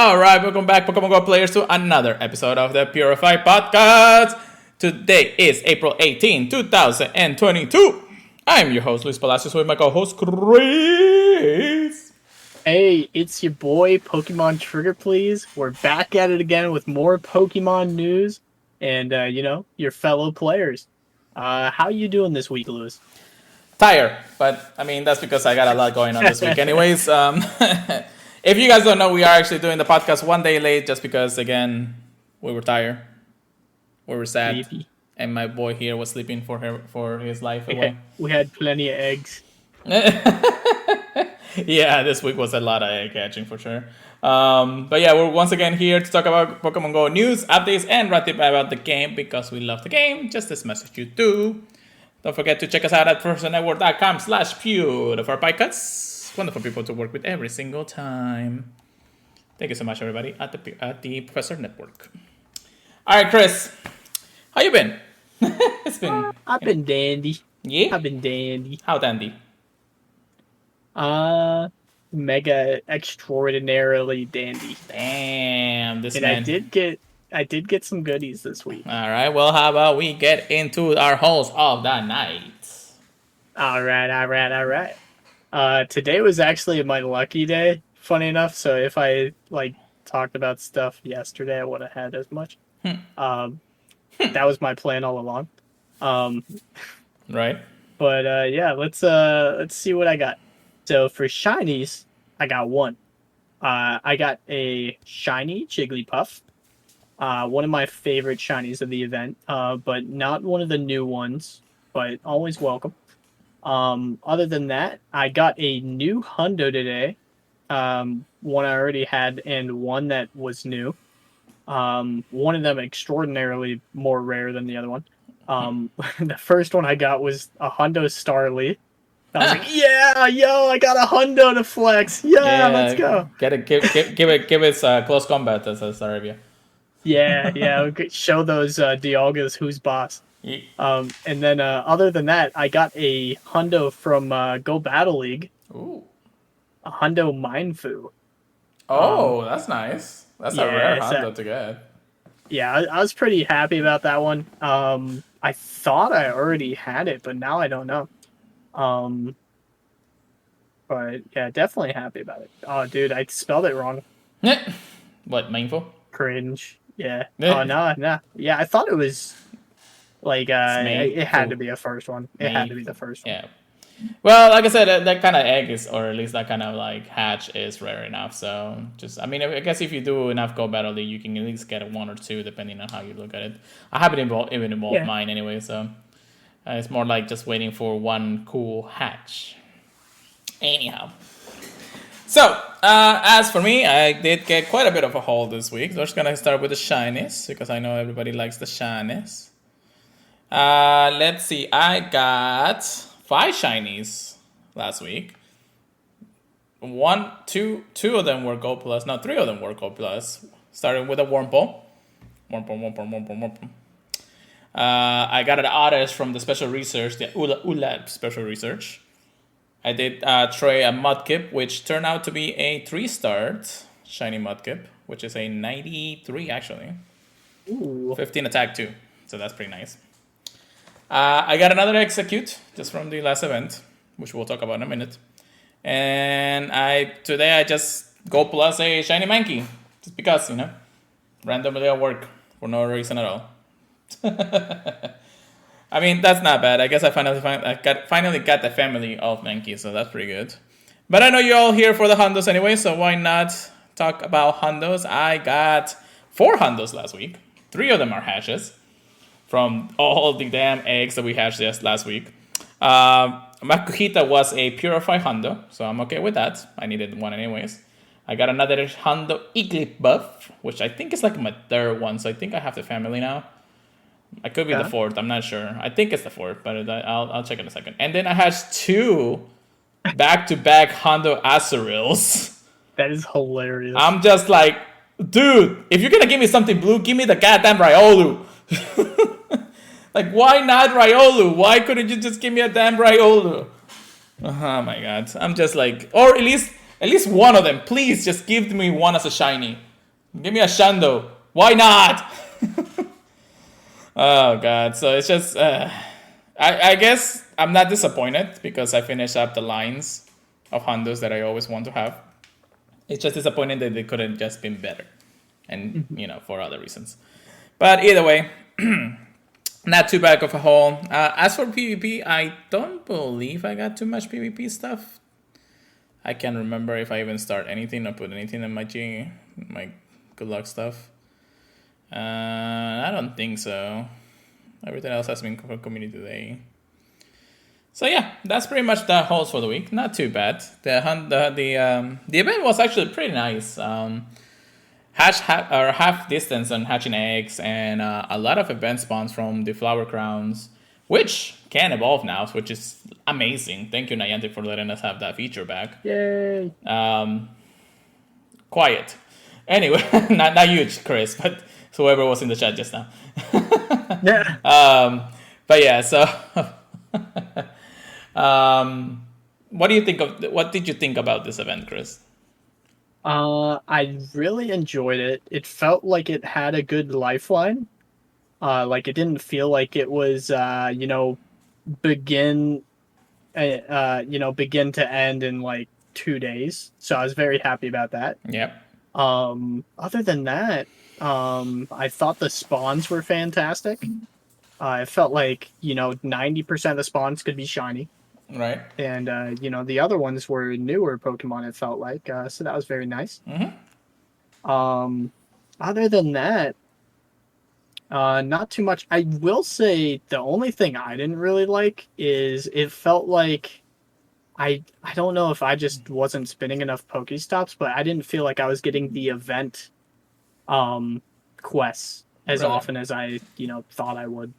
All right, welcome back, Pokemon Go players, to another episode of the Purified podcast. Today is April 18, 2022. I'm your host, Luis Palacios, with my co-host, Chris. Hey, it's your boy, Pokemon Trigger Please. We're back at it again with more Pokemon news and, your fellow players. How you doing this week, Luis? Tired, but I mean, that's because I got a lot going on this week anyways. If you guys don't know, we are actually doing the podcast one day late just because, again, we were tired. We were sad. Sleepy. And my boy here was sleeping for his life away. We had plenty of eggs. Yeah, this week was a lot of egg catching for sure. But yeah, we're once again here to talk about Pokemon Go news, updates, and wrap it about the game because we love the game just as much as you do. Don't forget to check us out at ProFessorNetwork.com/PewDiePieCuts. Wonderful people to work with every single time. Thank you so much, everybody, at the Professor Network. All right, Chris, how you been? It's been. I've been dandy. Yeah. I've been dandy. How dandy? Mega extraordinarily dandy. Damn, this And man. I did get some goodies this week. All right, well, how about we get into our host of the night? All right. Today was actually my lucky day, funny enough. So if I talked about stuff yesterday, I would have had as much. That was my plan all along. Right. But yeah, let's see what I got. So for shinies, I got one. I got a shiny Jigglypuff. One of my favorite shinies of the event, but not one of the new ones, but always welcome. Other than that, I got a new Hundo today. One I already had and one that was new. One of them extraordinarily more rare than the other one. The first one I got was a Hundo Starly. I was like, yeah, yo, I got a Hundo to flex. Yeah, let's go. Give it close combat as a star review. Yeah, we could show those Dialgas who's boss. Yeah. And then other than that, I got a Hundo from Go Battle League. Ooh. A Hundo Mindfu. Oh, that's nice. That's a rare Hundo to get. Yeah, I was pretty happy about that one. I thought I already had it, but now I don't know. But yeah, definitely happy about it. Oh, dude, I spelled it wrong. What, Mindful? Cringe. Yeah. Oh, no. Yeah, I thought it was it had to be a first one. It had to be the first one. Yeah. Well, like I said, that kind of egg is, or at least that kind of hatch is rare enough. So I guess if you do enough Go Battle League, you can at least get one or two depending on how you look at it. I haven't even involved mine anyway, so it's more like just waiting for one cool hatch. Anyhow. So, as for me, I did get quite a bit of a haul this week. So I'm just going to start with the shinies, because I know everybody likes the shinies. Let's see, I got 5 shinies last week. Two of them were Gold Plus. No, 3 of them were Gold Plus. Starting with a Wurmple. Wurmple. I got an Otis from the special research, the Ula special research. I did try a Mudkip, which turned out to be a 3-star shiny Mudkip, which is a 93 actually. Ooh. 15 attack too, so that's pretty nice. I got another Execute just from the last event, which we'll talk about in a minute. And today I just go plus a shiny Mankey, just because, randomly at work for no reason at all. I mean, that's not bad. I guess I finally got the family of Mankey, so that's pretty good. But I know you're all here for the Hondos anyway, so why not talk about Hondos? I got 4 Hondos last week. 3 of them are hatches from all the damn eggs that we hatched just last week. Makuhita was a Purified Hondo, so I'm okay with that. I needed one anyways. I got another Hondo Igglybuff, which I think is my 3rd one, so I think I have the family now. I could be the 4th, I'm not sure. I think it's the 4th, but I'll check in a second. And then I had 2 back-to-back Hondo Azurils. That is hilarious. I'm just like, dude, if you're gonna give me something blue, give me the goddamn Riolu. Why not Riolu? Why couldn't you just give me a damn Riolu? Oh my god. I'm just or at least one of them. Please just give me one as a shiny. Give me a Shando. Why not? Oh god. So it's just I guess I'm not disappointed because I finished up the lines of Hondos that I always want to have. It's just disappointing that they couldn't just been better. And Mhm. for other reasons. But either way, not too bad of a haul. As for PvP, I don't believe I got too much PvP stuff. I can't remember if I even start anything or put anything in my good luck stuff. I don't think so. Everything else has been for community today. So yeah, that's pretty much the hauls for the week. Not too bad. The event was actually pretty nice. Half distance on hatching eggs and a lot of event spawns from the flower crowns, which can evolve now, which is amazing. Thank you, Niantic, for letting us have that feature back. Yay! Quiet. Anyway, not huge, Chris, but whoever was in the chat just now. Yeah. But yeah, so what do you think of? What did you think about this event, Chris? I really enjoyed it. It felt like it had a good lifeline. Like it didn't feel like it was, begin, begin to end in like 2 days. So I was very happy about that. Yep. Other than that, I thought the spawns were fantastic. It felt like 90% of the spawns could be shiny, Right. and the other ones were newer Pokemon. It felt like, so that was very nice. Um, Other than that, not too much. I will say the only thing I didn't really like is it felt like I don't know if I just wasn't spinning enough Pokestops, but I didn't feel like I was getting the event um quests as Really. often as I thought I would.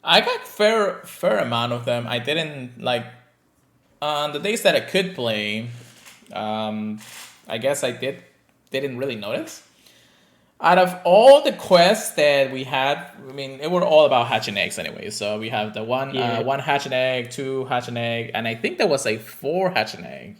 I got fair amount of them. I didn't like on the days that I could play. Um, I guess I didn't really notice. Out of all the quests that we had, I mean, it were all about hatching eggs anyway. So we have the Yeah, one hatch an egg, two hatch an egg, and I think there was a four hatch an egg,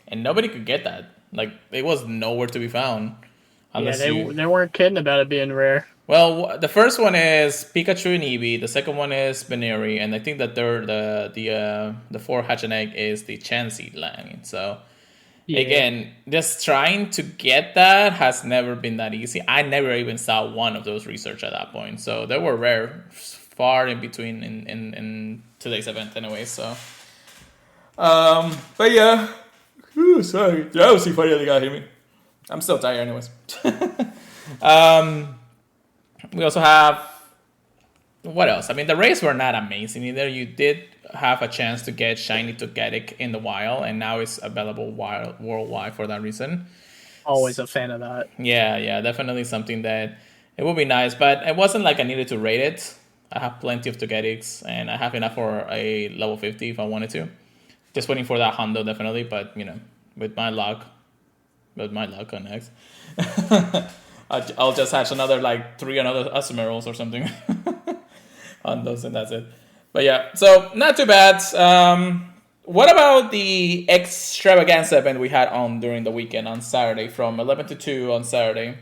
and nobody could get that. Like it was nowhere to be found yeah, unless you. they weren't kidding about it being rare. Well, the first one is Pikachu and Eevee. The second one is Baneri, and I think the third, the four hatch and egg is the Chansey line. So Yeah, again, just trying to get that has never been that easy. I never even saw one of those research at that point. So they were rare, far in between in today's event anyway. So, but yeah. Ooh, sorry. Drowsy finally got me. I'm still tired anyways. We also have what else? I mean, the rays were not amazing either. You did have a chance to get shiny Togetic in the wild, and now it's available worldwide for that reason. always a fan of that. Yeah, definitely something that it would be nice, but it wasn't like I needed to rate it. I have plenty of Togetics, and I have enough for a level 50 if I wanted to. Just waiting for that Hondo, definitely, but with my luck, on X, I'll just hatch another like three another Asmerals or something on those, and that's it. But yeah, so not too bad. What about the extravaganza event we had on during the weekend on Saturday from 11 to 2 on Saturday?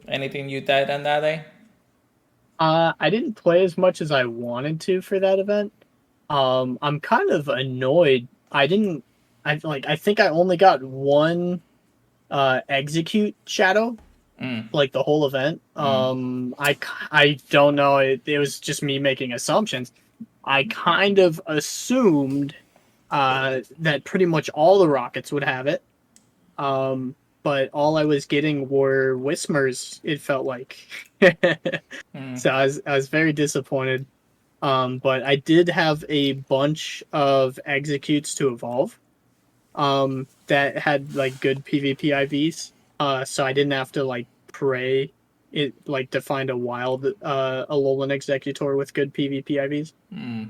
Anything you did on that day? I didn't play as much as I wanted to for that event. I'm kind of annoyed. I didn't. I think I only got one execute shadow like the whole event. I don't know. It was just me making assumptions. I kind of assumed that pretty much all the rockets would have it. But all I was getting were Whismers. It felt like, so I was very disappointed. But I did have a bunch of executes to evolve. That had like good PvP IVs. So I didn't have to like pray it like to find a wild Alolan Executor with good PvP IVs.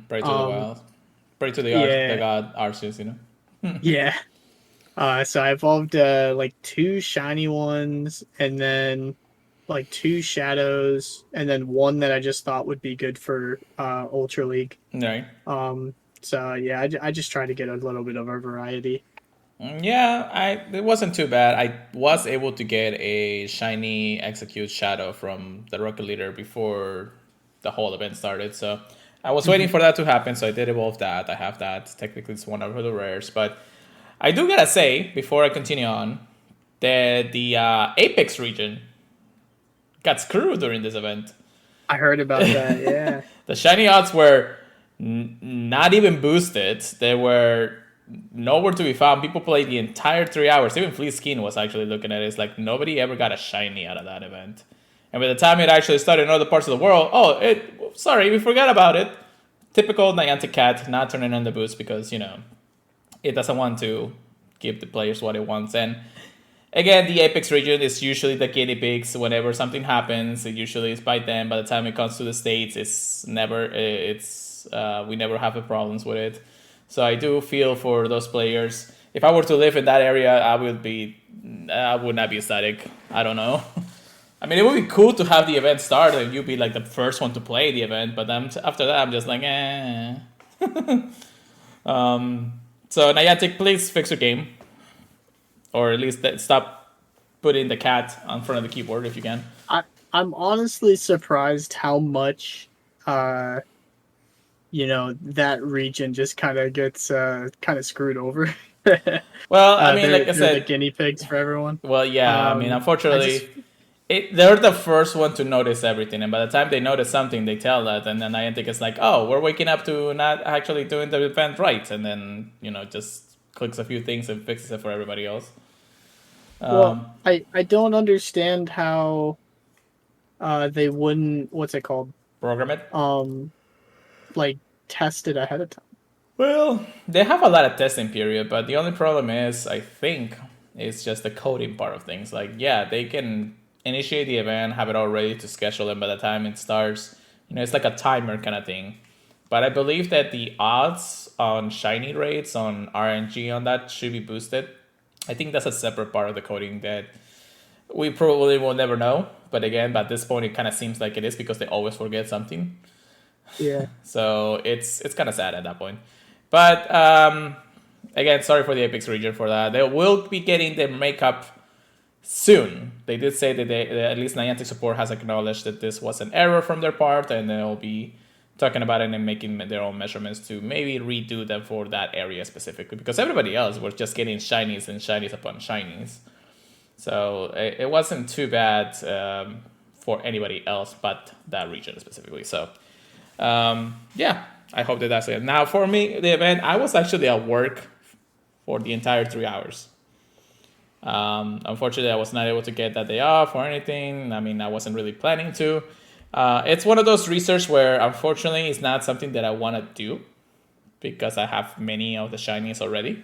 Pray to the Um, wild. Pray to the yeah, god Arceus. yeah. So I evolved like two shiny ones, and then like two shadows, and then one that I just thought would be good for Ultra League. Right. So yeah, I just try to get a little bit of a variety. Yeah, it wasn't too bad. I was able to get a shiny execute shadow from the rocket leader before the whole event started. So I was waiting Mhm. for that to happen. So I did evolve that. I have that. Technically, it's one of the rares. But I do gotta say before I continue on that the Apex region got screwed during this event. I heard about that. Yeah. The shiny odds were not even boosted. They were nowhere to be found. People played the entire 3 hours. Even Fleet Skin was actually looking at it. It's like nobody ever got a shiny out of that event. And by the time it actually started in other parts of the world, sorry, we forgot about it. Typical Niantic cat not turning on the boost because, it doesn't want to give the players what it wants. And again, the Apex region is usually the guinea pigs. Whenever something happens, it usually is by them. By the time it comes to the states, we never have the problems with it. So I do feel for those players. If I were to live in that area, I would not be ecstatic. I don't know. I mean, it would be cool to have the event start and you be like the first one to play the event. But then after that, I'm just like, eh. So Niantic, please fix your game, or at least stop putting the cat on front of the keyboard if you can. I I'm honestly surprised how much uh that region just kind of gets kind of screwed over. Well, I mean, like I They're the said, guinea pigs for everyone. well, yeah, I mean, I just unfortunately, they're the first one to notice everything, and by the time they notice something, they tell that, and then Niantic is like, "Oh, we're waking up to not actually doing the event right," and then just clicks a few things and fixes it for everybody else. well, Um, I don't understand how they wouldn't what's it called? Program it. Um like test it ahead of time. Well, they have a lot of testing period, but the only problem is, I think, it's just the coding part of things. Like, yeah, they can initiate the event, have it all ready to schedule, and by the time it starts, it's like a timer kind of thing. But I believe that the odds on shiny rates on RNG on that should be boosted. I think that's a separate part of the coding that we probably will never know. But again, at this point, it kind of seems like it is because they always forget something. Yeah. So it's kind of sad at that point. But again, sorry for the Apex region for that. They will be getting their makeup soon. They did say that at least Niantic support has acknowledged that this was an error from their part, and they'll be talking about it and making their own measurements to maybe redo them for that area specifically. Because everybody else was just getting shinies and shinies upon shinies. So it wasn't too bad for anybody else but that region specifically. So yeah, I hope that that's it. Now, for me, the event, I was actually at work for the entire 3 hours. Unfortunately, I was not able to get that day off or anything. I mean, I wasn't really planning to. It's one of those research where, unfortunately, it's not something that I want to do because I have many of the shinies already.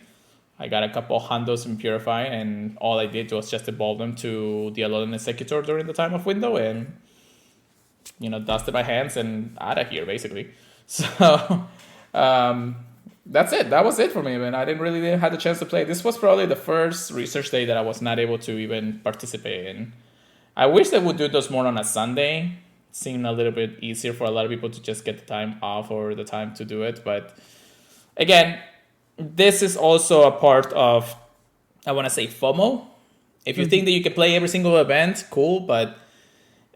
I got a couple Hondos in Purified, and all I did was just evolve them to the Alolan Executor during the time of window, and dusted my hands and out of here, basically. So that's it. That was it for me, man. I didn't really have the chance to play. This was probably the first research day that I was not able to even participate in. I wish they would do those more on a Sunday. It seemed a little bit easier for a lot of people to just get the time off or the time to do it. But again, this is also a part of, I want to say, FOMO. If you think that you can play every single event, cool, but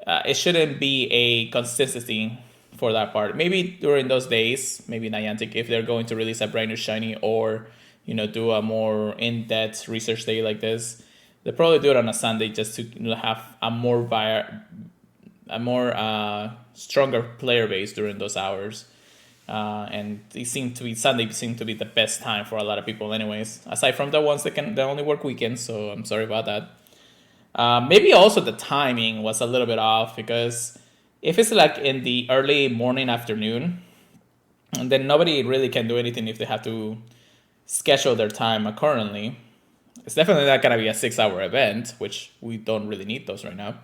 it shouldn't be a consistency for that part. Maybe during those days, maybe Niantic, if they're going to release a brand new shiny or do a more in-depth research day like this, they probably do it on a Sunday just to have a more stronger player base during those hours. And Sunday seemed to be the best time for a lot of people, anyways. Aside from the ones that only work weekends, so I'm sorry about that. Maybe also the timing was a little bit off because if it's like in the early morning, afternoon, and then nobody really can do anything if they have to schedule their time accordingly. It's definitely not going to be a 6 hour event, which we don't really need those right now.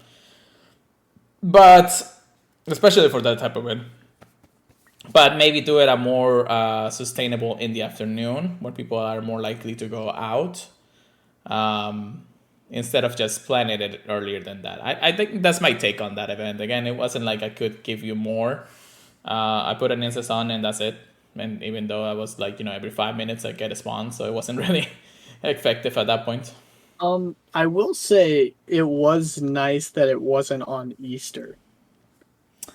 But especially for that type of event. But maybe do it a more sustainable in the afternoon when people are more likely to go out. Instead of just planning it earlier than that. I think that's my take on that event. Again, it wasn't like I could give you more. I put an instance on and that's it. And even though I was like, every 5 minutes I get a spawn, so it wasn't really effective at that point. I will say it was nice that it wasn't on Easter.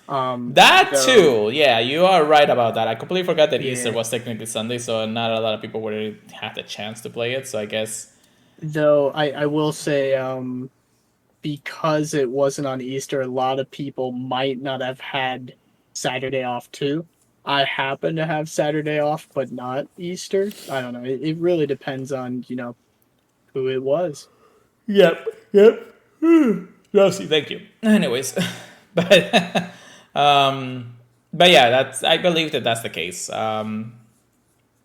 That Though, too, yeah, you are right about that. I completely forgot that Easter yeah, was technically Sunday, so not a lot of people would have the chance to play it. So I guess, though I will say, because it wasn't on Easter, a lot of people might not have had Saturday off too. I happen to have Saturday off, but not Easter. I don't know. It really depends on, who it was. yep, yep. Rosie, thank you. Anyways, but but yeah, that's I believe that that's the case.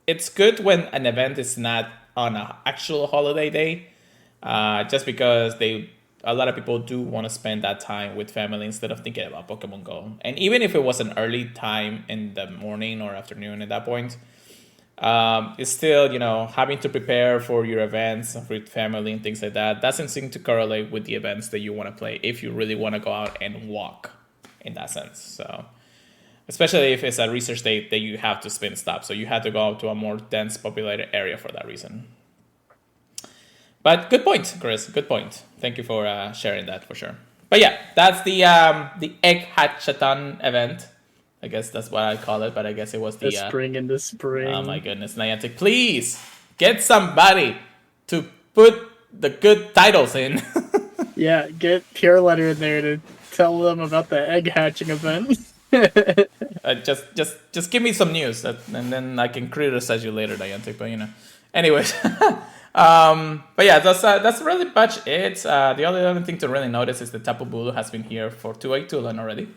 It's good when an event is not on an actual holiday day, just because they a lot of people do want to spend that time with family instead of thinking about Pokemon Go. And even if it was an early time in the morning or afternoon at that point, it's still having to prepare for your events with family and things like that doesn't seem to correlate with the events that you want to play if you really want to go out and walk in that sense. So especially if it's a research date that you have to spin stop. So you have to go out to a more dense populated area for that reason. But good point, Chris. Good point. Thank you for sharing that for sure. But yeah, that's the egg hatchathon event. I guess that's what I call it. But I guess it was The the spring into oh my spring. goodness, Niantic, please get somebody to put the good titles in. Yeah, get Pure Letter in there to tell them about the egg hatching event. Just give me some news, and then I can criticize you later, Niantic. But anyways. But yeah, that's really much it. The only other thing to really notice is that Tapu Bulu has been here for way too long already.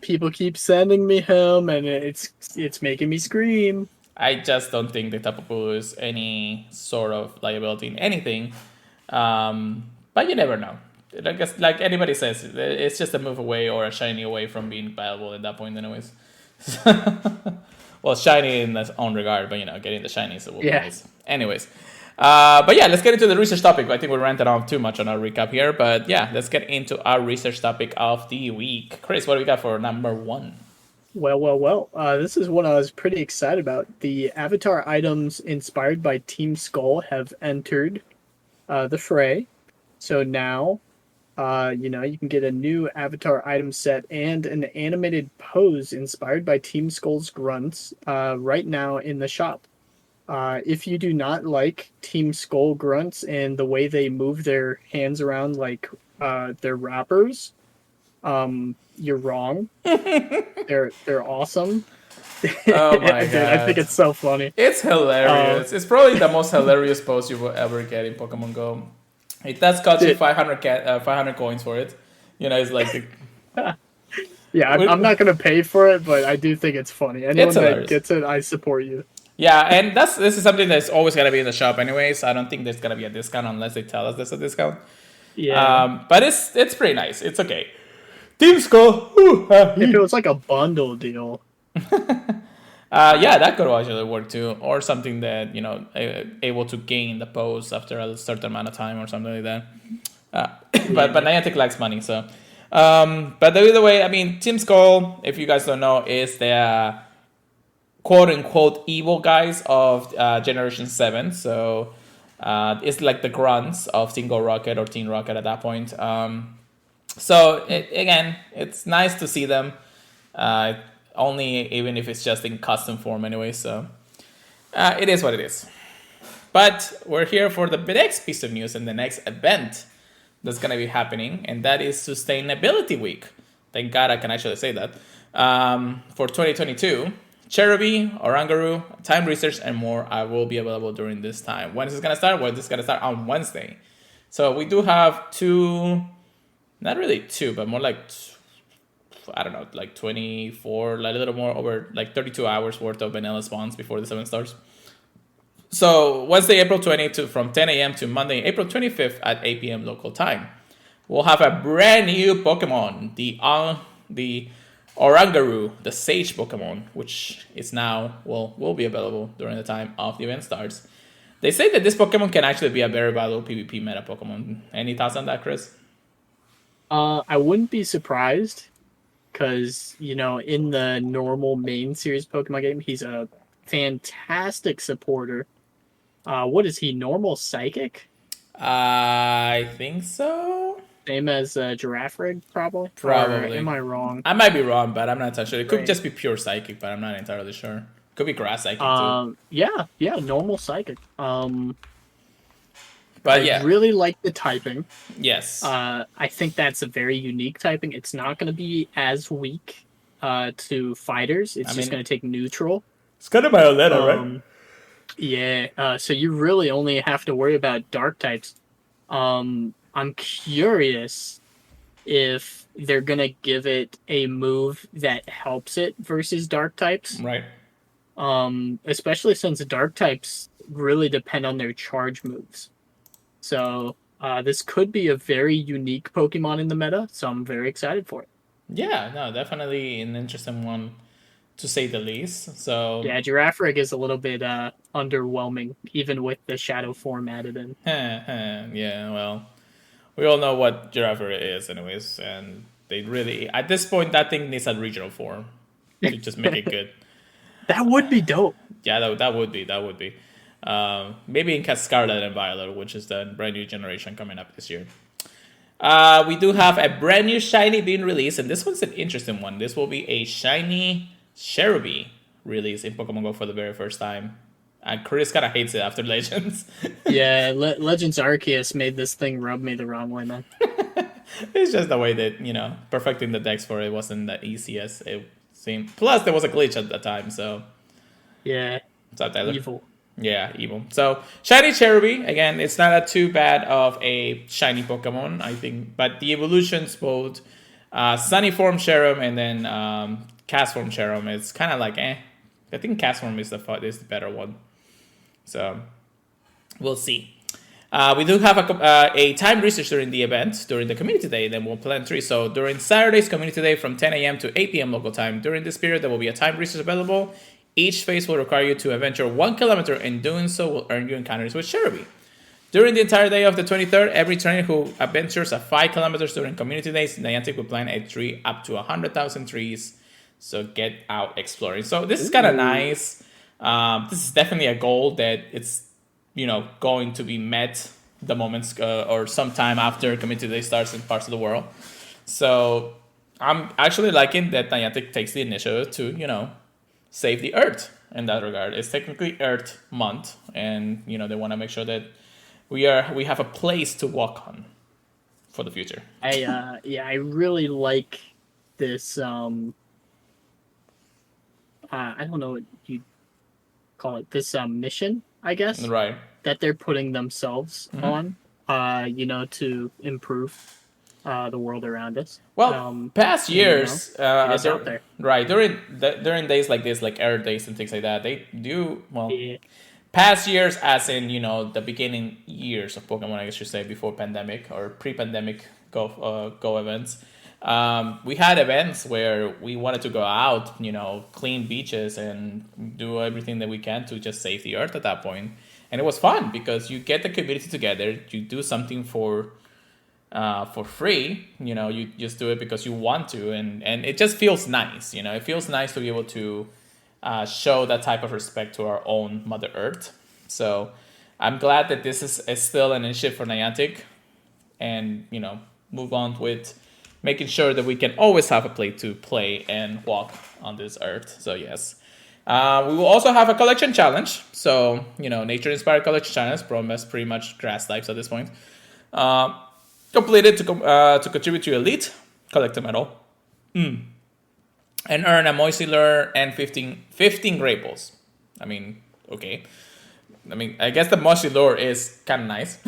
People keep sending me him, and it's making me scream. I just don't think that Tapu Bulu is any sort of liability in anything. But you never know. I guess, like anybody says, it's just a move away or a shiny away from being viable at that point, anyways. Well, shiny in its own regard, but getting the shinies will be Yeah. nice. Anyways, but yeah, let's get into the research topic. I think we ranted on too much on our recap here, but yeah, let's get into our research topic of the week. Chris, what do we got for number one? Well. This is one I was pretty excited about. The avatar items inspired by Team Skull have entered the fray. So now, you can get a new avatar item set and an animated pose inspired by Team Skull's grunts right now in the shop. If you do not like Team Skull grunts and the way they move their hands around like their rappers, you're wrong. They're awesome. Oh my Dude, I think god. it's so funny. It's Um, hilarious. It's probably the most hilarious post you will ever get in Pokemon Go. It does cost you dude, 500 coins for it. It's like yeah, I'm not gonna pay for it, but I do think it's funny. it's Anyone that hilarious. gets it, I support you. Yeah, and this is something that's always gonna be in the shop anyways. I don't think there's gonna be a discount unless they tell us there's a discount. Yeah, But it's pretty nice. It's okay. Team Skull. if it was like a bundle deal, Yeah, that could actually work too, or something that able to gain the post after a certain amount of time or something like that. Uh, but yeah, Niantic likes money, so. But either way, I mean, Team Skull, if you guys don't know, is the quote unquote evil guys of Generation 7. So it's like the grunts of Single Rocket or Team Rocket at that point. Again, it's nice to see them. Only even if it's just in custom form anyway. So it is what it is. But we're here for the next piece of news and the next event that's going to be happening, and that is Sustainability Week. Thank God I can actually say that. For 2022, Cherubi, Orangaroo, Time Research, and more will be available during this time. When is this going to start? Well, this is going to start on Wednesday. So we do have not really two, but more like, I don't know, like 24, like a little more over like 32 hours worth of vanilla spawns before the 7 starts. So Wednesday, April 20th from 10 a.m. to Monday, April 25th at 8 p.m. local time. We'll have a brand new Pokemon, the Orangaroo, the Sage Pokemon, which is now will be available during the time of the event starts. They say that this Pokemon can actually be a very valuable PvP meta Pokemon. Any thoughts on that, Chris? I wouldn't be surprised because in the normal main series Pokemon game, he's a fantastic supporter. What is he? Normal psychic? I think so. Same as Giraffe Rig, probably? Or am Probably. I wrong? I might be wrong, but I'm not entirely sure. It could Right. just be pure psychic, but I'm not entirely sure. Could be grass psychic too. Yeah, yeah, normal psychic. But I yeah, really like the typing. yes. I think that's a very unique typing. It's not going to be as weak to fighters. I It's just mean, going to take neutral. it's kind of Violetta, right? Um, yeah. So you really only have to worry about dark types. I'm curious if they're going to give it a move that helps it versus dark types. Right. Especially since dark types really depend on their charge moves. So this could be a very unique Pokemon in the meta, so I'm very excited for it. Yeah, no, definitely an interesting one to say the least. So, Yeah, Girafarig is a little bit underwhelming, even with the shadow form added in. yeah, well, we all know what Giraffe is, anyways, and they really, at this point, that thing needs a regional form to just make it good. That would be dope. Yeah, that would be. Maybe in Scarlet and Violet, which is the brand new generation coming up this year. We do have a brand new shiny being released, and this one's an interesting one. This will be a shiny Cherubi release in Pokemon Go for the very first time. And Chris kind of hates it after Legends. Yeah, Legends Arceus made this thing rub me the wrong way, man. It's just the way that, perfecting the decks for it wasn't that easy as it seemed. Plus, there was a glitch at the time, so. Yeah, What's up, Tyler? evil. Yeah, evil. So, shiny Cherubi, again, it's not a too bad of a shiny Pokemon, I think. But the evolutions, both Sunny Form Cherum and then Cast Form Cherum, it's kind of like eh. I think Cast Form is the better one. So, we'll see. We do have a time research during the event, during the community day, then we'll plan 3. So during Saturday's community day from 10 a.m. to 8 p.m. local time, during this period, there will be a time research available. Each phase will require you to adventure 1 kilometer, and doing so will earn you encounters with Cherubi. During the entire day of the 23rd, every trainer who adventures 5 kilometers during community days, Niantic will plant a tree up to 100,000 trees. So get out exploring. So this is kind of nice. This is definitely a goal that it's going to be met the moments or sometime after community day starts in parts of the world. So I'm actually liking that Niantic takes the initiative to save the Earth in that regard. It's technically Earth Month, and they want to make sure that we have a place to walk on for the future. I really like this. I don't know what you call it. This mission, I guess, Right. that they're putting themselves on. To improve the world around us. Well, past years, it is out there. right, during days like this, like Earth days and things like that, they do well. Yeah. Past years, as in the beginning years of Pokemon, I guess you say, before pandemic or pre-pandemic go events. We had events where we wanted to go out, clean beaches and do everything that we can to just save the Earth at that point. And it was fun because you get the community together, you do something for free, you just do it because you want to, and it just feels nice, it feels nice to be able to show that type of respect to our own Mother Earth. So I'm glad that this is still an initiative for Niantic, and move on with making sure that we can always have a place to play and walk on this Earth. So yes. We will also have a collection challenge. So, nature-inspired collection challenge, pretty much grass types at this point. Completed to contribute to Elite, collect a medal, and earn a Moisilure and 15 Great Balls. I mean, okay. I guess the Moisilure is kind of nice.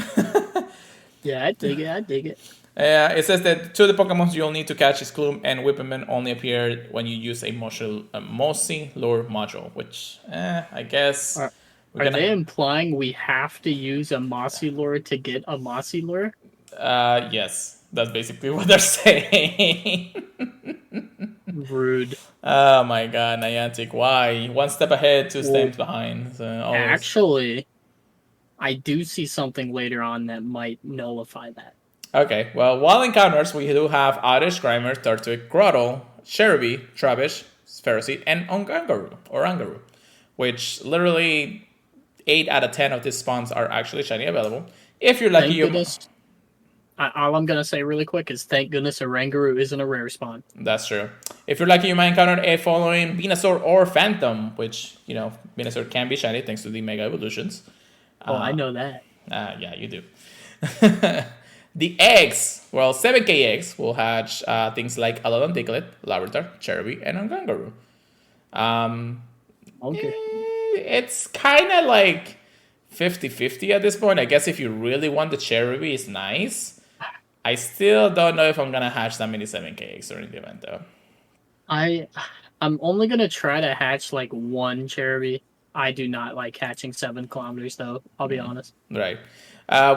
Yeah, I dig it. It says that 2 of the Pokemon you'll need to catch is Gloom and Whippleman only appear when you use a Moisilure module, which, I guess... Are they implying we have to use a Moisilure to get a Moisilure? Yes. That's basically what they're saying. Rude. Oh my god, Niantic, why? 1 step ahead, 2 steps behind. So always. Actually, I do see something later on that might nullify that. Okay, well, wild encounters, we do have Oddish, Grimer, Turtwig, Grottle, Cherubi, Trubbish, Ferroseed, and Angaru, which literally 8 out of 10 of these spawns are actually shiny available. If you're lucky, Thank goodness. All I'm gonna say really quick is thank goodness a Rangaroo isn't a rare spawn. That's true. If you're lucky, you might encounter a following Venusaur or Phantom, which, Venusaur can be shiny thanks to the Mega Evolutions. Oh, I know that. Yeah, you do. The eggs, well, 7K eggs will hatch things like Alodon Diglett, Larvitar, Cherubi, and Angangaru. Okay. It's kind of like 50-50 at this point. I guess if you really want the Cherubi, it's nice. I still don't know if I'm going to hatch that many 7K eggs during the event, though. I'm only gonna try to hatch like one Cherubi. I do not like hatching 7 kilometers though. I'll be honest. Right.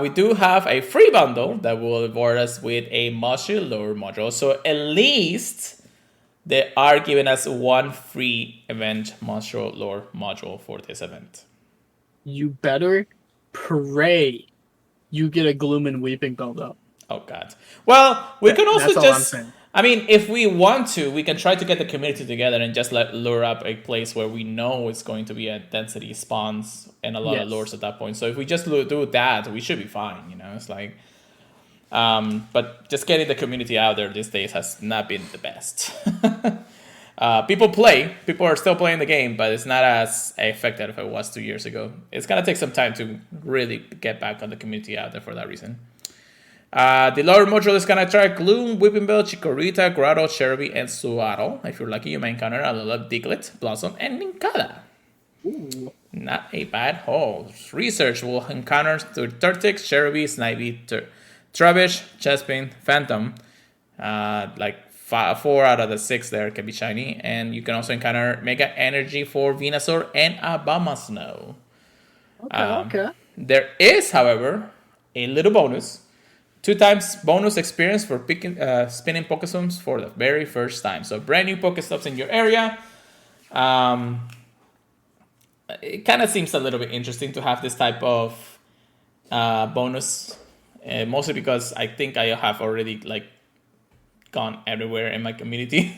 We do have a free bundle that will reward us with a Mossy Lure module. So at least they are giving us one free event Mossy Lure module for this event. You better pray you get a Gloom and Weeping Bell though. Oh God. Well, we can also That's all I'm just. saying. I mean, if we want to, we can try to get the community together and just lure up a place where we know it's going to be a density spawns and a lot of lures at that point. So if we just do that, we should be fine. It's like, but just getting the community out there these days has not been the best. People are still playing the game, but it's not as effective as it was 2 years ago. It's gonna take some time to really get back on the community out there for that reason. The lower module is going to try Gloom, Whipping Bell, Chikorita, Grotto, Cherubi, and Suaro. If you're lucky, you may encounter a little Diglett, Blossom, and Nincada. Ooh. Not a bad haul. Research will encounter Turtix, Cherubi, Snivy, Trubbish, Chespin, Phantom. 4 out of the 6 there can be shiny. And you can also encounter Mega Energy for Venusaur and Abomasnow. Okay. There is, however, a little bonus. 2 times bonus experience for spinning Pokestops for the very first time. So brand new Pokestops in your area. It kind of seems a little bit interesting to have this type of bonus. Mostly because I think I have already gone everywhere in my community.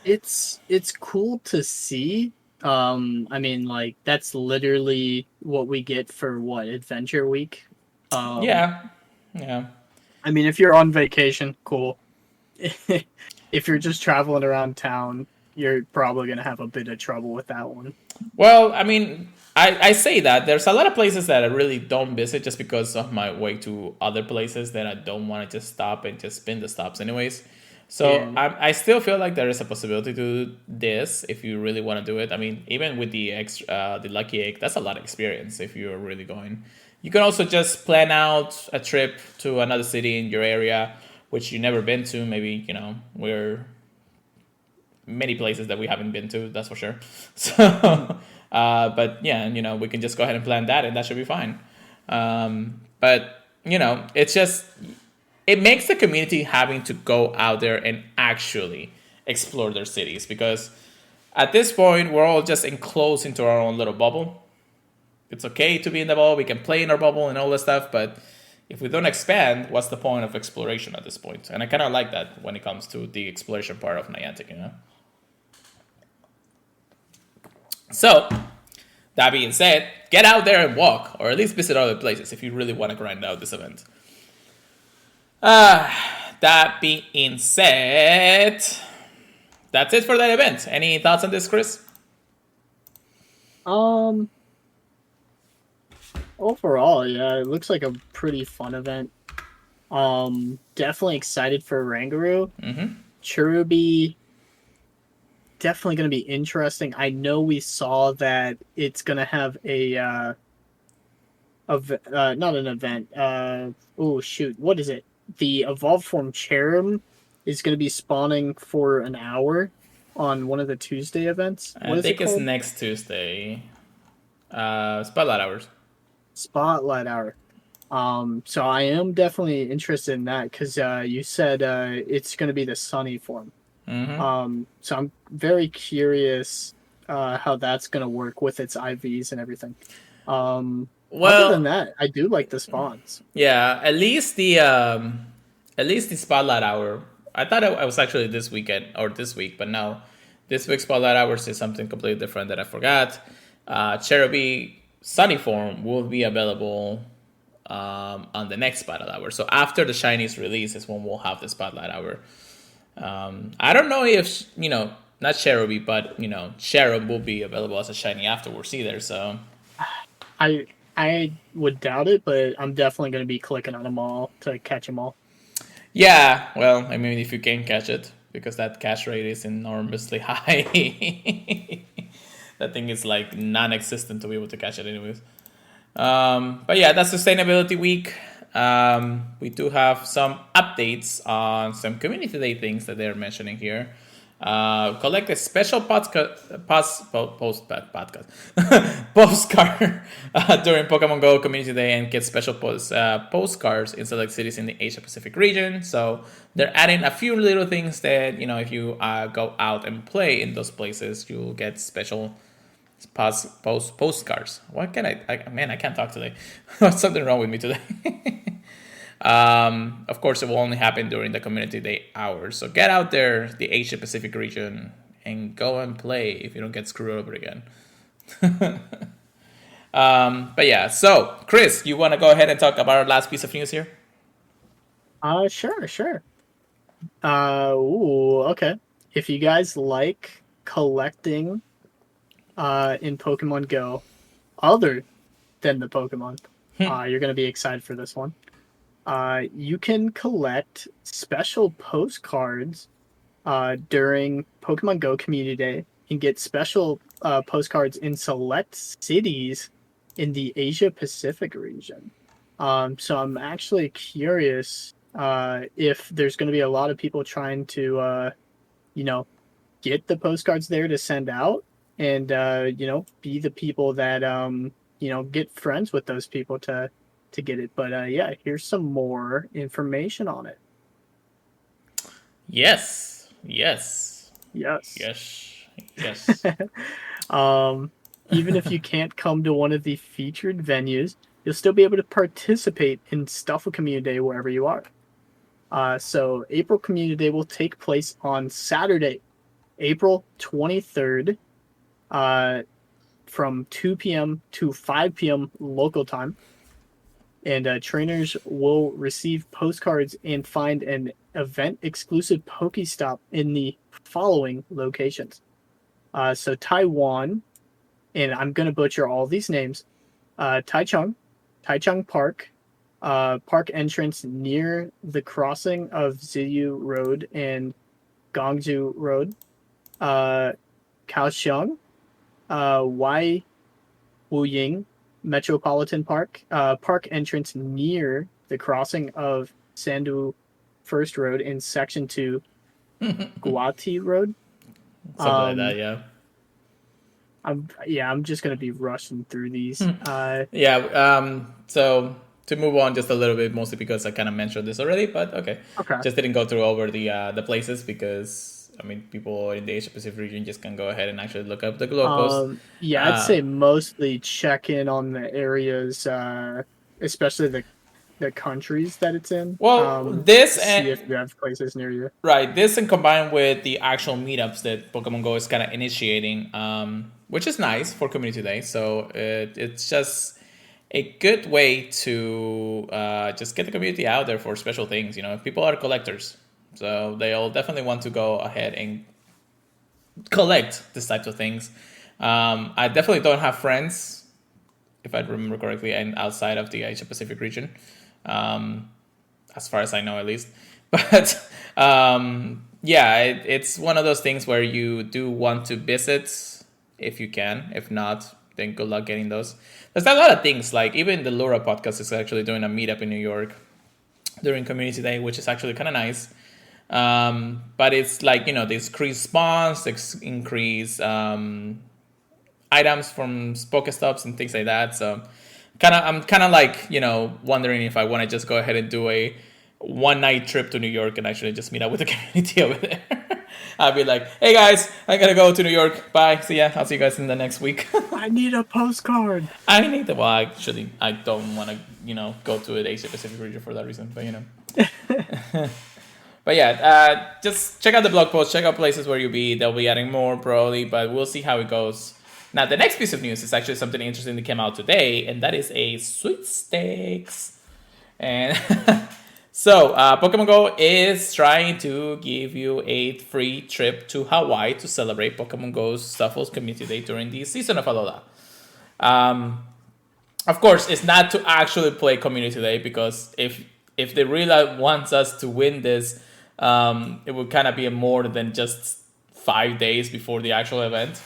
It's cool to see. I mean, that's literally what we get for Adventure Week. Yeah. I mean, if you're on vacation, cool. If you're just traveling around town, you're probably going to have a bit of trouble with that one. Well, I mean, I say that. There's a lot of places that I really don't visit just because of my way to other places that I don't want to just stop and just spin the stops anyways. So Yeah. I still feel like there is a possibility to do this if you really want to do it. I mean, even with the Lucky Egg, that's a lot of experience if you're really going. You can also just plan out a trip to another city in your area, which you've never been to. Maybe, we're many places that we haven't been to, that's for sure. So, but yeah, we can just go ahead and plan that and that should be fine. But, it's just, it makes the community having to go out there and actually explore their cities because at this point, we're all just enclosed into our own little bubble. It's okay to be in the bubble. We can play in our bubble and all that stuff. But if we don't expand, what's the point of exploration at this point? And I kind of like that when it comes to the exploration part of Niantic, So, that being said, get out there and walk. Or at least visit other places if you really want to grind out this event. That being said, that's it for that event. Any thoughts on this, Chris? Overall, yeah, it looks like a pretty fun event. Definitely excited for Rangaroo. Cherubi, definitely going to be interesting. I know we saw that it's going to have not an event. What is it? The Evolved Form Cherrim is going to be spawning for an hour on one of the Tuesday events. I think it's next Tuesday. Spotlight Hours. Spotlight Hour. So I am definitely interested in that because you said it's going to be the sunny form. So I'm very curious how that's going to work with its IVs and everything. Other than that, I do like the spawns. Yeah, at least the Spotlight Hour. I thought it was actually this weekend or this week, but no. This week's Spotlight Hours is something completely different that I forgot. Cherubi Sunny form will be available on the next Spotlight Hour. So after the Shinies release is when we'll have the Spotlight Hour. I don't know if, not Cherubi, but, Cherub will be available as a Shiny afterwards either. So I I would doubt it, but I'm definitely going to be clicking on them all to catch them all. yeah, well, I mean, if you can catch it, because that catch rate is enormously high. That thing is like non-existent to be able to catch it anyways. But yeah, that's Sustainability Week. We do have some updates on some community day things that they're mentioning here. Collect a special postcard during Pokemon Go Community Day and get special postcards in select cities in the Asia Pacific region. So they're adding a few little things that, if you go out and play in those places, you'll get special postcards. What can I can't talk today. What's something wrong with me today? Of course, it will only happen during the community day hours. So get out there, the Asia Pacific region, and go and play if you don't get screwed over again. But yeah, so Chris, you want to go ahead and talk about our last piece of news here? Sure. Okay. If you guys like collecting in Pokemon Go, other than the Pokemon, you're going to be excited for this one. You can collect special postcards during Pokemon Go Community Day and get special postcards in select cities in the Asia Pacific region. So I'm actually curious if there's going to be a lot of people trying to, get the postcards there to send out and, be the people that, get friends with those people to get it. But yeah, here's some more information on it. Yes. Even if you can't come to one of the featured venues, you'll still be able to participate in Stuffle Community Day wherever you are. So April Community Day will take place on Saturday, April 23rd, from 2 p.m. to 5 p.m. local time. And trainers will receive postcards and find an event-exclusive Pokestop in the following locations. So Taiwan, and I'm going to butcher all these names, Taichung Park, park entrance near the crossing of Ziyu Road and Gongju Road, Kaohsiung, Wai Wuying Metropolitan Park, park entrance near the crossing of Sandu First Road in Section 2, Guati Road. Something like that, yeah. I'm just gonna be rushing through these. So to move on just a little bit, mostly because I kind of mentioned this already, but okay. Just didn't go through over the places because people in the Asia Pacific region just can go ahead and actually look up the globe post. I'd say mostly check in on the areas, especially the countries that it's in. Well, see if you have places near you. Right, this and combined with the actual meetups that Pokemon Go is kind of initiating, which is nice for Community Day. So it's just a good way to just get the community out there for special things. People are collectors, so they'll definitely want to go ahead and collect these types of things. I definitely don't have friends, if I remember correctly, and outside of the Asia Pacific region, as far as I know, at least. But it's one of those things where you do want to visit if you can. If not, then good luck getting those. There's a lot of things, like even the Laura podcast is actually doing a meetup in New York during Community Day, which is actually kind of nice. But it's like, this increased spawns, increase items from Pokestops and things like that. So I'm kind of like, wondering if I want to just go ahead and do a one-night trip to New York and actually just meet up with the community over there. I'll be like, hey guys, I gotta go to New York. Bye. See ya. I'll see you guys in the next week. I need a postcard. Well, actually, I don't want to, go to the Asia Pacific region for that reason, but But just check out the blog post, check out places where you'll be. They'll be adding more probably, but we'll see how it goes. Now, the next piece of news is actually something interesting that came out today, and that is a sweepstakes. And so, Pokemon Go is trying to give you a free trip to Hawaii to celebrate Pokemon Go's Stuffles Community Day during the season of Alola. Of course, it's not to actually play Community Day, because if they really want us to win this, it would kind of be more than just 5 days before the actual event.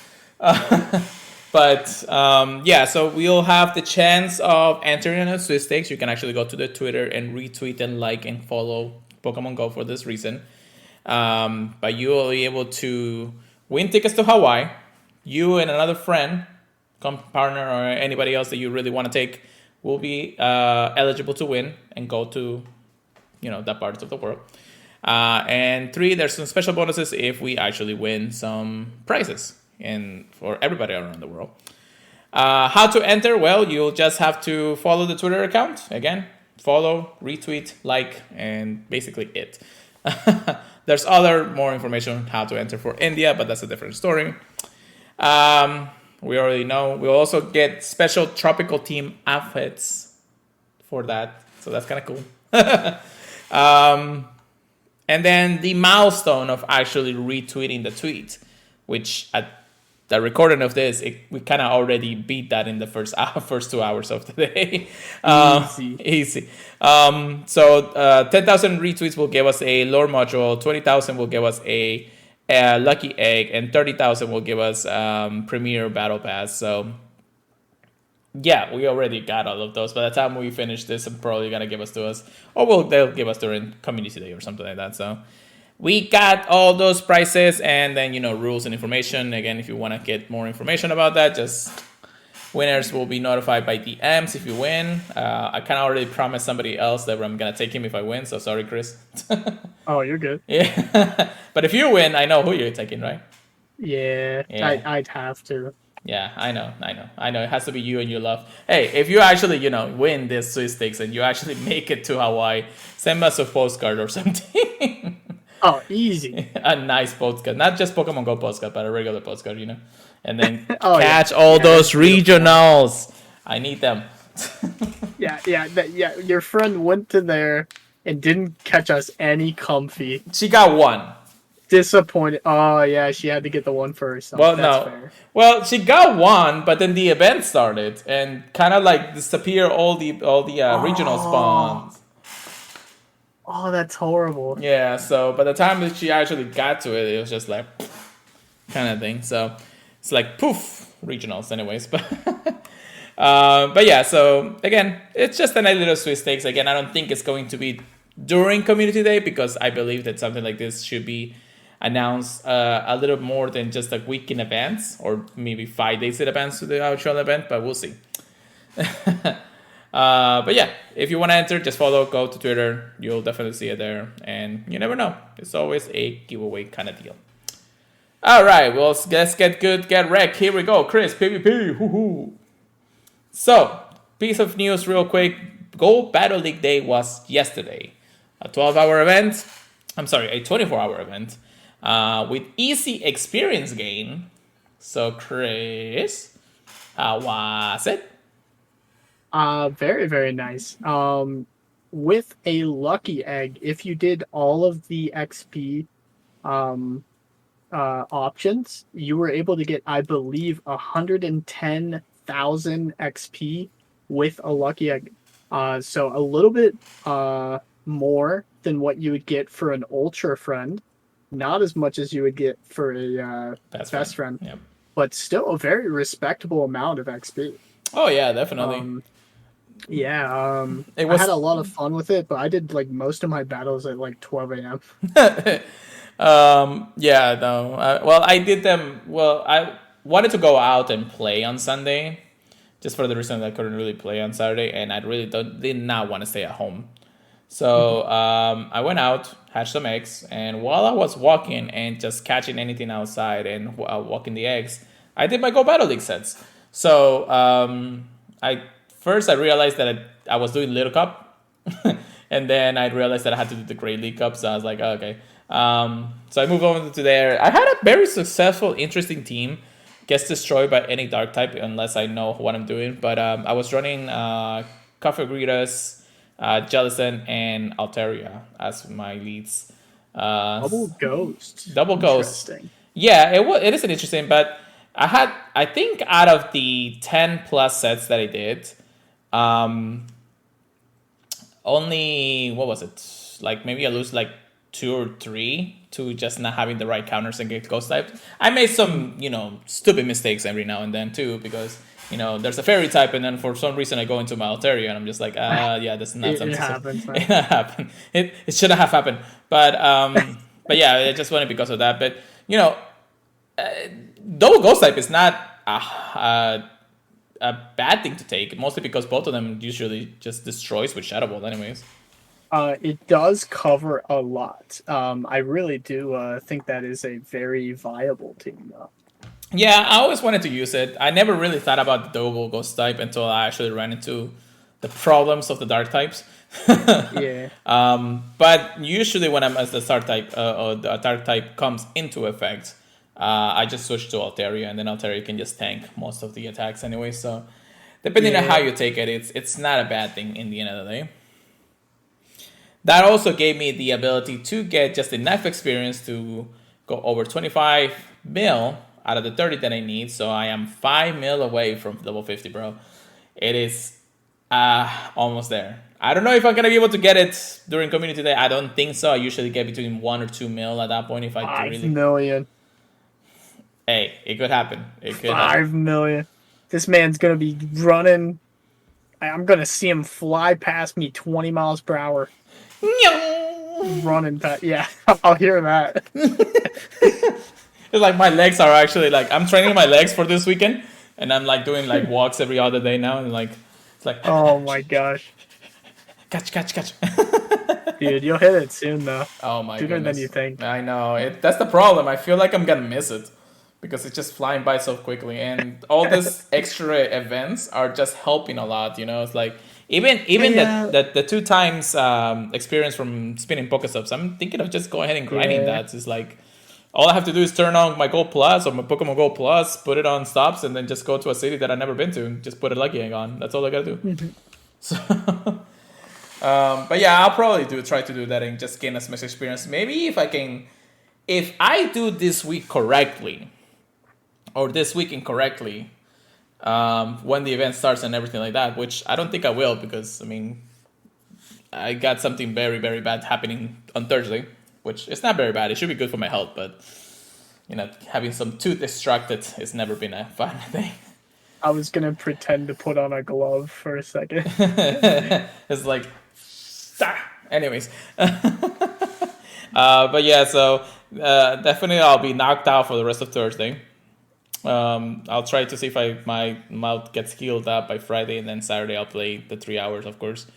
But yeah, so we'll have the chance of entering a sweepstakes. You can actually go to the Twitter and retweet and like and follow Pokemon Go for this reason. But you will be able to win tickets to Hawaii. You and another friend, partner, or anybody else that you really want to take will be eligible to win and go to, that part of the world. And 3, there's some special bonuses if we actually win some prizes and for everybody around the world. How to enter? Well, you'll just have to follow the Twitter account. Again, follow, retweet, like, and basically it. There's more information on how to enter for India, but that's a different story. We already know. We'll also get special tropical theme outfits for that. So that's kind of cool. And then the milestone of actually retweeting the tweet, which at the recording of this, we kind of already beat that in the first 2 hours of the day. Easy. So 10,000 retweets will give us a lore module, 20,000 will give us a lucky egg, and 30,000 will give us premier battle pass. So yeah, we already got all of those. By the time we finish this, I'm probably gonna give us to us, or they'll give us during community day or something like that. So we got all those prices, and then rules and information. Again, if you want to get more information about that, just winners will be notified by DMs if you win. I kind of already promised somebody else that I'm gonna take him if I win. So sorry, Chris. Oh, you're good. Yeah, but if you win, I know who you're taking, right? Yeah. I'd have to. Yeah, I know. It has to be you and your love. Hey, if you actually, win this sweepstakes and you actually make it to Hawaii, send us a postcard or something. Oh, easy. A nice postcard. Not just Pokemon Go postcard, but a regular postcard, And then Oh, catch yeah. all Yeah, those that's beautiful. regionals. I need them. Yeah. Your friend went to there and didn't catch us any comfy. She got one. Disappointed. Oh, yeah, she had to get the one first. Well, That's no. fair. Well, she got one, but then the event started and kind of like disappear all the regional spawns. Oh, that's horrible. Yeah, so by the time that she actually got to it, it was just like kind of thing. So it's like poof, regionals, anyways. But yeah, so again, it's just a nice little sweepstakes. Again, I don't think it's going to be during Community Day, because I believe that something like this should be announced a little more than just a week in advance, or maybe 5 days in advance to the actual event. But we'll see. But yeah, if you want to enter, just go to Twitter. You'll definitely see it there, and you never know. It's always a giveaway kind of deal. All right, well, let's get good, get wrecked. Here we go, Chris. PvP. Hoo-hoo. So, piece of news real quick. Go Battle League Day was yesterday. A 12-hour event. I'm sorry, a 24-hour event with easy experience gain. So, Chris, how was it? Very, very nice. With a lucky egg, if you did all of the XP options, you were able to get, I believe, 110,000 XP with a lucky egg. So a little bit more than what you would get for an ultra friend. Not as much as you would get for a best friend. Yep. But still a very respectable amount of XP. Oh yeah, definitely. I had a lot of fun with it, but I did like most of my battles at like 12 a.m. Yeah, no. I did them. Well, I wanted to go out and play on Sunday, just for the reason that I couldn't really play on Saturday, and I really did not want to stay at home. So I went out, hatched some eggs, and while I was walking and just catching anything outside and walking the eggs, I did my Go Battle League sets. So I realized that I was doing Little Cup, and then I realized that I had to do the Great League Cup, so I was like, oh, okay. So I moved over to there. I had a very successful, interesting team gets destroyed by any dark type unless I know what I'm doing. But I was running Kafagritas, Jellicent, and Altaria as my leads. Uh, Double Ghost. Double Ghost. Interesting. Yeah, it is an interesting, but I think out of the 10 plus sets that I did, um, only, what was it? Like maybe I lose like two or three to just not having the right counters and get ghost type. I made some, stupid mistakes every now and then too, because there's a fairy type, and then for some reason I go into my Altaria and I'm just like, yeah, that's not It something. happens, man. It happened. It shouldn't have happened, but yeah, it just went because of that. But double ghost type is not a bad thing to take, mostly because both of them usually just destroys with Shadow Ball, anyways. It does cover a lot. I really do think that is a very viable team, though. Yeah, I always wanted to use it. I never really thought about the double ghost type until I actually ran into the problems of the dark types. Yeah. But usually when I'm as the star type or the dark type comes into effect, I just switch to Altaria, and then Altaria can just tank most of the attacks anyway. So depending on how you take it, it's not a bad thing in the end of the day. That also gave me the ability to get just enough experience to go over 25 mil out of the 30 that I need. So I am 5 mil away from level 50, bro. It is almost there. I don't know if I'm going to be able to get it during community day. I don't think so. I usually get between 1 or 2 mil at that point if I 5 million. Hey, it could happen. It could 5 million. This man's going to be running. I'm going to see him fly past me 20 miles per hour. Running past. Yeah, I'll hear that. It's like my legs are actually like, I'm training my legs for this weekend, and I'm like doing like walks every other day now, and like it's like, oh my gosh, catch. Dude, you'll hit it soon though. Oh my Sooner goodness. than you think. I know that's the problem. I feel like I'm gonna miss it because it's just flying by so quickly, and all these extra events are just helping a lot. It's like even the 2 times experience from spinning Pokestops. I'm thinking of just go ahead and grinding that. It's like, all I have to do is turn on my Gold Plus or my Pokemon Gold Plus, put it on stops, and then just go to a city that I've never been to and just put a Lucky Egg on. That's all I gotta do. Mm-hmm. So, but yeah, I'll probably try to do that and just gain as much experience. Maybe if I do this week correctly, or this week incorrectly, when the event starts and everything like that, which I don't think I will, because I got something very, very bad happening on Thursday. Which is not very bad. It should be good for my health, but having some tooth extracted has never been a fun thing. I was gonna pretend to put on a glove for a second. It's like, anyways. But yeah, so definitely I'll be knocked out for the rest of Thursday. I'll try to see if my mouth gets healed up by Friday, and then Saturday I'll play the 3 hours, of course.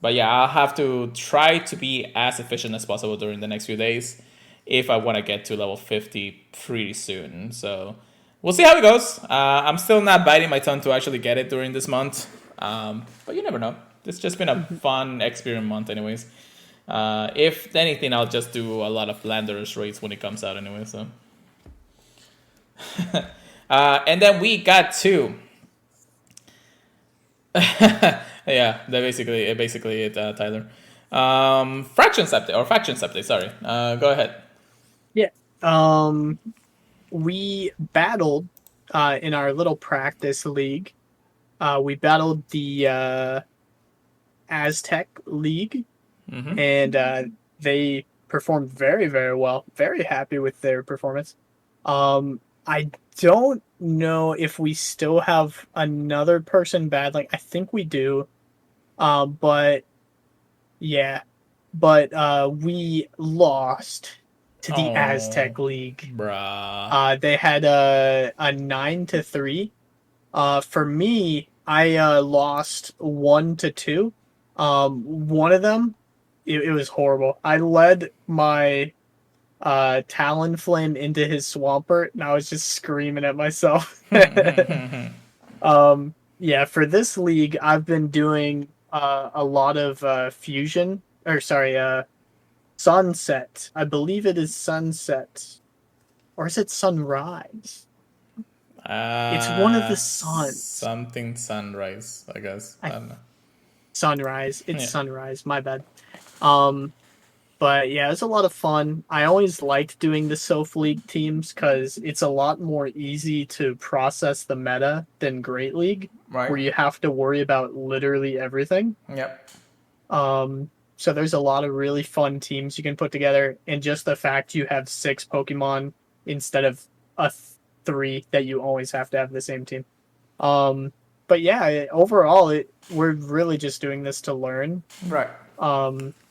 But yeah, I'll have to try to be as efficient as possible during the next few days if I want to get to level 50 pretty soon. So we'll see how it goes. I'm still not biting my tongue to actually get it during this month. But you never know. It's just been a fun experiment month anyways. If anything, I'll just do a lot of Landers raids when it comes out anyway. So, and then we got 2. Yeah, that's basically it, Tyler. Faction Septe, sorry. Go ahead. Yeah. We battled in our little practice league. We battled the Aztec League, and they performed very, very well. Very happy with their performance. I don't know if we still have another person battling. I think we do. But yeah, we lost to the Aztec League. Bruh. They had a 9-3. For me, I lost 1-2. One of them, it was horrible. I led my Talonflame into his Swampert, and I was just screaming at myself. Yeah, for this league, I've been doing a lot of fusion, or sorry, sunset. I believe it is sunset. or is it sunrise? It's one of the suns. Something sunrise, I guess. I I don't know. Sunrise. It's Yeah. sunrise. My bad. Um, but yeah, it's a lot of fun. I always liked doing the Soph League teams because it's a lot more easy to process the meta than Great League, Right. where you have to worry about literally everything. Yep. So there's a lot of really fun teams you can put together, and just the fact you have 6 Pokemon instead of a 3 that you always have to have the same team. Um, but yeah, overall, we're really just doing this to learn. Right.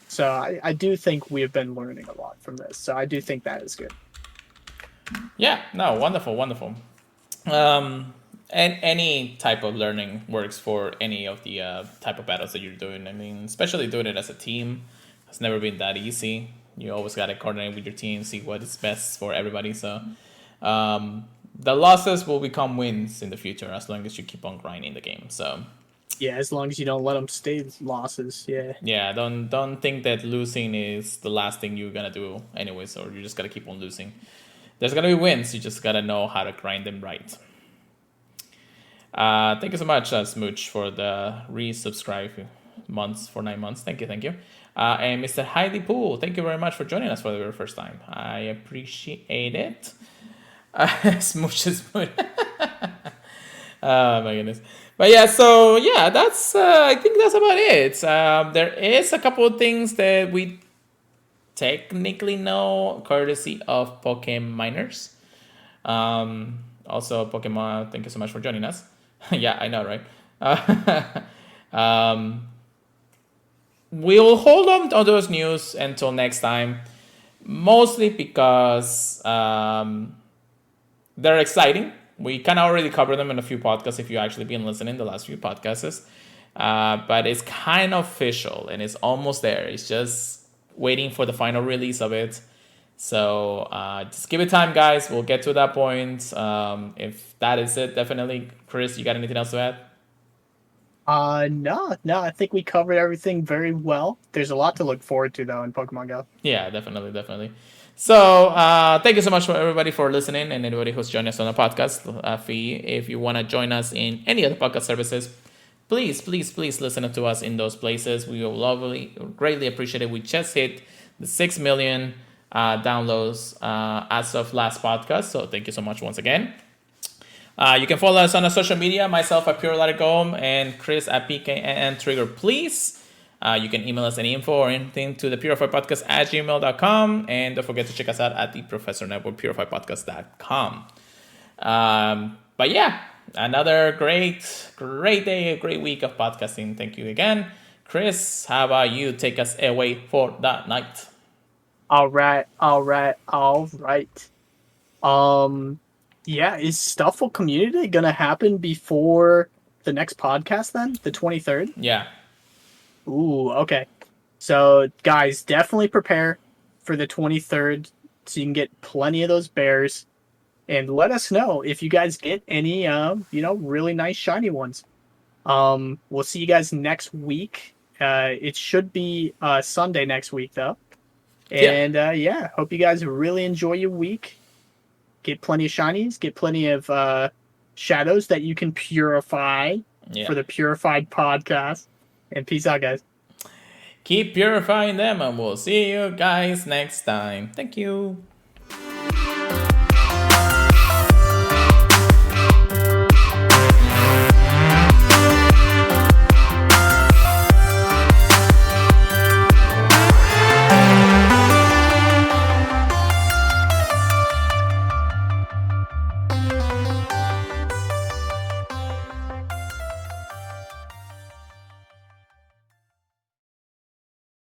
So I do think we have been learning a lot from this. So I do think that is good. Yeah. No. Wonderful. Wonderful. And any type of learning works for any of the type of battles that you're doing. I mean, especially doing it as a team, it's never been that easy. You always got to coordinate with your team, see what is best for everybody. So, the losses will become wins in the future as long as you keep on grinding the game. So, Yeah, as long as you don't let them stay losses. Yeah. yeah, don't think that losing is the last thing you're gonna do, anyways, or you just gotta keep on losing. There's gonna be wins. You just gotta know how to grind them right. Thank you so much, Smooch, for the resubscribe months for 9 months. Thank you, thank you. And Mr. Heidi Pool, thank you very much for joining us for the very first time. I appreciate it. Smooch is smooch. Oh my goodness. But yeah, so yeah, that's I think that's about it. There is a couple of things that we technically know courtesy of Pokemon miners. Also, Pokemon, thank you so much for joining us. Yeah, I know, right? Um, we'll hold on to those news until next time, mostly because they're exciting. We kind of already covered them in a few podcasts if you actually been listening the last few podcasts. But it's kind of official and it's almost there. It's just waiting for the final release of it. So just give it time, guys. We'll get to that point. If that is it, definitely. Chris, you got anything else to add? No, I think we covered everything very well. There's a lot to look forward to though in Pokemon Go. Yeah, definitely, definitely. So thank you so much for everybody for listening and anybody who's joined us on the podcast feed. If you want to join us in any of the podcast services, please listen to us in those places. We will greatly appreciate it. We just hit the 6 million downloads as of last podcast. So thank you so much once again. You can follow us on our social media, myself at Pure Let It Go and Chris at PKN Trigger, please. You can email us any info or anything to the Purified Podcast at gmail.com. And don't forget to check us out at the Professor Network, purifiedpodcast.com. But yeah, another great day, a great week of podcasting. Thank you again. Chris, how about you take us away for that night? All right. Yeah, is Stuffle Community gonna happen before the next podcast then? The 23rd? Yeah. Ooh, okay. So guys, definitely prepare for the 23rd so you can get plenty of those bears. And let us know if you guys get any really nice shiny ones. We'll see you guys next week. It should be Sunday next week though. And hope you guys really enjoy your week. Get plenty of shinies, get plenty of shadows that you can purify for the Purified podcast. And peace out, guys. Keep purifying them, and we'll see you guys next time. Thank you.